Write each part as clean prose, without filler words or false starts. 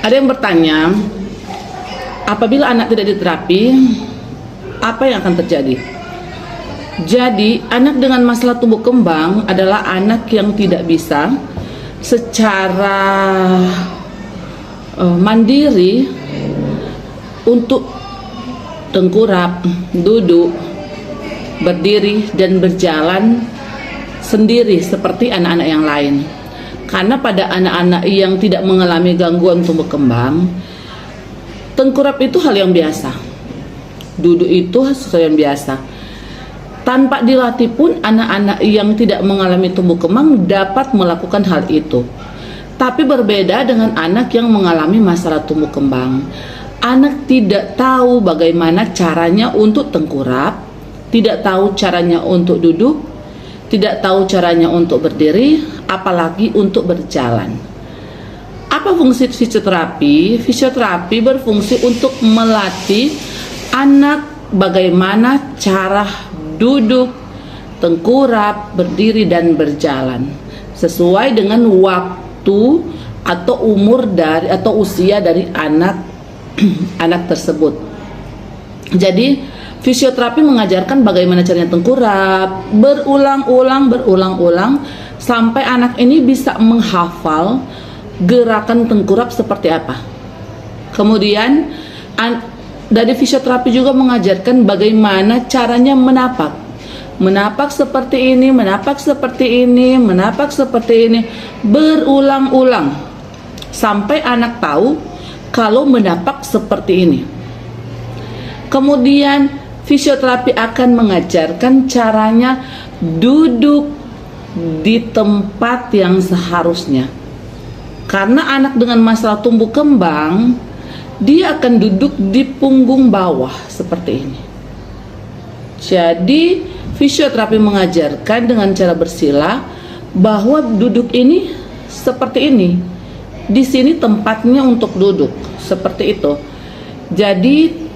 Ada yang bertanya, apabila anak tidak diterapi, apa yang akan terjadi? Jadi, anak dengan masalah tumbuh kembang adalah anak yang tidak bisa secara mandiri untuk tengkurap, duduk, berdiri, dan berjalan sendiri seperti anak-anak yang lain. Karena pada anak-anak yang tidak mengalami gangguan tumbuh kembang, tengkurap itu hal yang biasa, duduk itu sesuatu yang biasa. Tanpa dilatih pun anak-anak yang tidak mengalami tumbuh kembang dapat melakukan hal itu. Tapi berbeda dengan anak yang mengalami masalah tumbuh kembang. Anak tidak tahu bagaimana caranya untuk tengkurap, tidak tahu caranya untuk duduk, tidak tahu caranya untuk berdiri, apalagi untuk berjalan. Apa fungsi fisioterapi? Fisioterapi berfungsi untuk melatih anak bagaimana cara duduk, tengkurap, berdiri, dan berjalan sesuai dengan waktu atau umur dari atau usia dari anak tersebut. Jadi fisioterapi mengajarkan bagaimana caranya tengkurap berulang-ulang sampai anak ini bisa menghafal gerakan tengkurap seperti apa. Kemudian dari fisioterapi juga mengajarkan bagaimana caranya menapak seperti ini, menapak seperti ini, menapak seperti ini, berulang-ulang sampai anak tahu kalau menapak seperti ini. Kemudian fisioterapi akan mengajarkan caranya duduk di tempat yang seharusnya. Karena anak dengan masalah tumbuh kembang, dia akan duduk di punggung bawah seperti ini. Jadi fisioterapi mengajarkan dengan cara bersila bahwa duduk ini seperti ini. Di sini tempatnya untuk duduk seperti itu. Jadi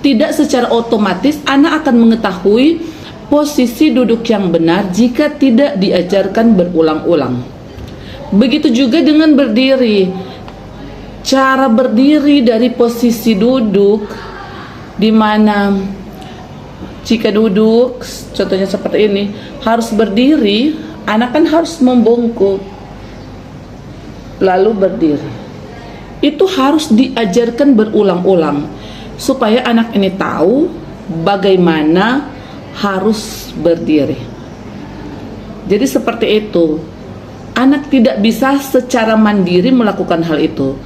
tidak secara otomatis anak akan mengetahui posisi duduk yang benar jika tidak diajarkan berulang-ulang. Begitu juga dengan berdiri. Cara berdiri dari posisi duduk, di mana jika duduk contohnya seperti ini, harus berdiri, anak kan harus membungkuk lalu berdiri. Itu harus diajarkan berulang-ulang supaya anak ini tahu bagaimana harus berdiri. Jadi seperti itu. Anak tidak bisa secara mandiri melakukan hal itu.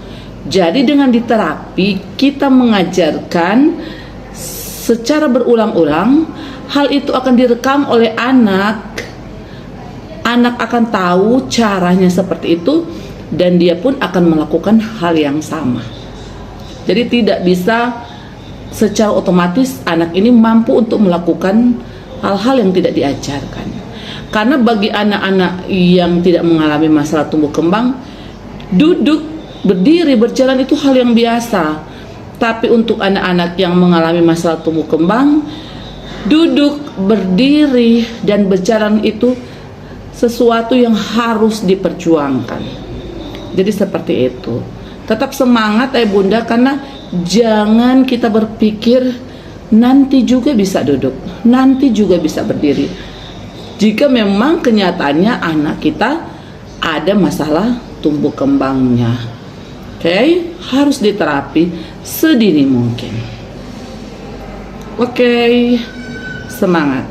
Jadi dengan diterapi kita mengajarkan secara berulang-ulang, hal itu akan direkam oleh anak. Anak akan tahu caranya seperti itu dan dia pun akan melakukan hal yang sama. Jadi tidak bisa secara otomatis anak ini mampu untuk melakukan hal-hal yang tidak diajarkan. Karena bagi anak-anak yang tidak mengalami masalah tumbuh kembang, duduk, berdiri, berjalan itu hal yang biasa. Tapi untuk anak-anak yang mengalami masalah tumbuh kembang, duduk, berdiri, dan berjalan itu sesuatu yang harus diperjuangkan. Jadi seperti itu. Tetap semangat bunda, karena jangan kita berpikir nanti juga bisa duduk, nanti juga bisa berdiri. Jika memang kenyataannya anak kita ada masalah tumbuh kembangnya. Oke, harus diterapi sedini mungkin. Oke, semangat.